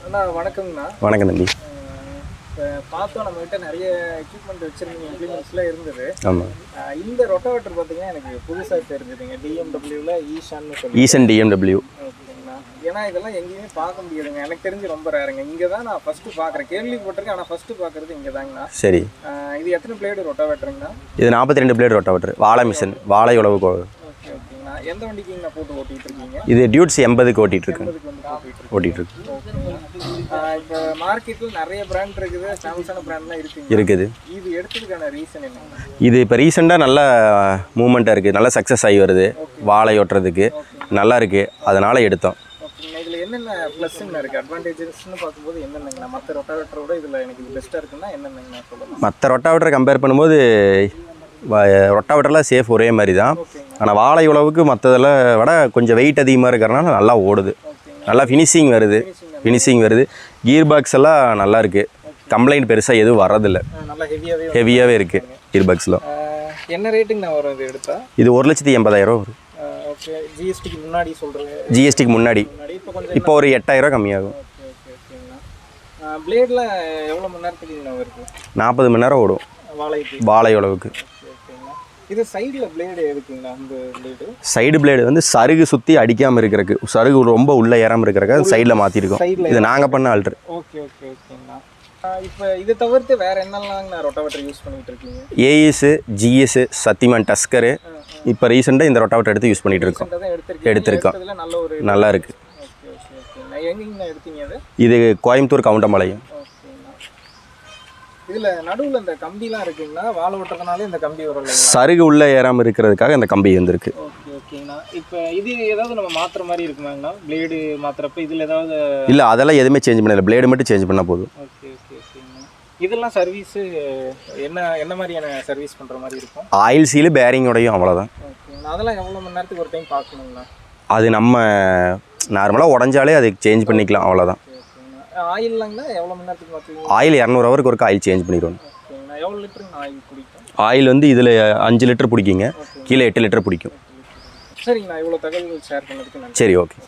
அண்ணா வணக்கம்ண்ணா. வணக்கம் தம்பி. இப்போ பார்த்தோம் நம்மகிட்ட நிறைய எக்யூப்மெண்ட் வச்சுருந்தீங்க, இம்ப்ளிமெண்ட்ஸ்லாம் இருந்தது. ஆமாம். இந்த ரொட்டாவேட்டர் பார்த்தீங்கன்னா எனக்கு புதுசாக தெரிஞ்சுதுங்க. டிஎம்டபிள்யூவில் ஈஷான்னு சொல்லி. ஈசன் டிஎம்டபிள்யூ. ஓகேங்கண்ணா. ஏன்னா இதெல்லாம் எங்கேயுமே பார்க்க முடியாதுங்க. எனக்கு தெரிஞ்சு ரொம்ப ரேருங்க. இங்கே தான் நான் ஃபஸ்ட்டு பார்க்குறேன். கேள்விப்பட்டிருக்கேன், ஆனால் ஃபஸ்ட்டு பார்க்குறது இங்கே தாங்கண்ணா. சரி. இது எத்தனை பிளேடு ரொட்டாவேட்டருங்கண்ணா? இது 42 பிளேடு ரொட்டாவேட்டர். வாழை மிஷின், வாழை உழவு. ஓகே ஓகேங்கண்ணா. எந்த வண்டிக்குங்கண்ணா போட்டு ஓட்டிகிட்டு இருக்கீங்க? இது டியூட்ஸ் 80க்கு ஓட்டிகிட்ருக்கு. ஓட்டிகிட்ருக்கு. இப்போ மார்க்கெட்டில் நிறைய பிராண்ட் இருக்குது, சாம்சங் பிராண்ட்லாம் இருக்குது. இது எடுத்ததுக்கான ரீசன் என்ன? இது இப்போ ரீசெண்டாக நல்ல மூமெண்ட்டாக இருக்குது, நல்ல சக்ஸஸ் ஆகி வருது. வாழை ஓட்டுறதுக்கு நல்லா இருக்குது, அதனால் எடுத்தோம். ஓகேங்கண்ணா. இதில் என்னென்ன ப்ளஸ்ன்னு இருக்குது, அட்வான்டேஜஸ்ன்னு பார்க்கும்போது என்னென்னங்கண்ணா? மற்ற ரொட்டாவேட்டரோட இதில் எனக்கு இது பெஸ்ட்டாக இருக்குன்னா என்னென்னங்கண்ணா சொல்லலாம்? மற்ற ரொட்டாவேட்டரை கம்பேர் பண்ணும்போது ரொட்டாவேட்டர்லாம் சேஃப் ஒரே மாதிரி தான். ஆனால் வாழை உழவுக்கு மற்றதில் விட கொஞ்சம் வெயிட் அதிகமாக இருக்கிறனால நல்லா ஓடுது, நல்லா ஃபினிஷிங் வருது. கீர் பாக்ஸ் எல்லாம் நல்லா இருக்குது, கம்ப்ளைண்ட் பெருசாக எதுவும் வர்றதில்லை, ஹெவியாகவே இருக்குது கீர் பாக்ஸில். என்ன ரேட்டுங்கண்ணா வரும் இது எடுத்தா? இது 1,80,000 வரும். ஓகே. ஜிஎஸ்டிக்கு முன்னாடி சொல்கிறேன். ஜிஎஸ்டிக்கு முன்னாடி இப்போ ஒரு 8,000 கம்மியாகும். பிளேட்லாம் எவ்வளோ மணி நேரத்துக்கு வருது? 40 மணி நேரம் ஓடும் வாழை உழவுக்கு. இது சைடில் பிளேடு எதுக்குங்களா? அந்த பிளேடு சைடு பிளேடு வந்து சருகு சுற்றி அடிக்காமல் இருக்கிறதுக்கு, சருகு ரொம்ப உள்ளே ஏறாமல் இருக்கிறதுக்கு சைடில் மாற்றிருக்கோம். இது நாங்கள் பண்ண ஆல்ட்ரு. ஓகே ஓகே ஓகேங்கண்ணா. இப்போ இதை தவிர்த்து வேறு என்னெல்லாம் ரொட்டாவேட்டர் யூஸ் பண்ணிகிட்டு இருக்கீங்க? ஏஎஸ், ஜிஎஸ், சத்திமான், டஸ்கரு. இப்போ ரீசெண்டாக இந்த ரொட்டாவேட்டர் எடுத்து யூஸ் பண்ணிகிட்டு இருக்கோம். எடுத்திருக்கோம். நல்லா இருக்குது. ஓகே ஓகே ஓகேண்ணா. எங்கேங்கண்ணா எடுத்தீங்க அது? இது கோயம்புத்தூர் கவுண்டம்பாளையம். இதில் நடுவில் இந்த கம்பிலாம் இருக்குங்களா? வாழை ஓட்டுறதுனால இந்த கம்பி வரல, சருகு உள்ளே ஏறாமல் இருக்கிறதுக்காக இந்த கம்பி வந்துருக்கு. ஓகே ஓகேங்கண்ணா. இப்போ இது ஏதாவது நம்ம மாற்றுற மாதிரி இருக்குமாங்கண்ணா? பிளேடு மாற்றுறப்ப இதில் ஏதாவது? இல்லை, அதெல்லாம் எதுவுமே சேஞ்ச் பண்ணல, பிளேடு மட்டும் சேஞ்ச் பண்ணால் போதும். ஓகே ஓகே ஓகேங்கண்ணா. இதெல்லாம் சர்வீஸு என்ன மாதிரியான சர்வீஸ் பண்ணுற மாதிரி இருக்கும்? ஆயில் சீலு, பேரிங்கோடையும், அவ்வளோதான். ஓகேங்கண்ணா. அதெல்லாம் எவ்வளோ மணி நேரத்துக்கு ஒரு டைம் பார்க்கணுங்கண்ணா? அது நம்ம நார்மலாக உடஞ்சாலே அதுக்கு சேஞ்ச் பண்ணிக்கலாம், அவ்வளோதான். ஆயில்லாங்கண்ணா எவ்வளோ மணி நேரத்துக்கு மாற்றுவீங்க? ஆயில் 200 ஹவருக்கு ஒருக்க ஆயில் சேஞ்ச் பண்ணிடுவோம். ஓகேங்கண்ணா. எவ்வளோ லிட்டருங்க ஆயில் பிடிக்கும்? ஆயில் வந்து இதில் 5 லிட்டர் பிடிக்குங்க, கீழே 8 லிட்டர் பிடிக்கும். சரிங்கண்ணா. இவ்வளோ தகவல்கள் ஷேர் பண்ணதுக்கு நன்றி. சரி, ஓகே.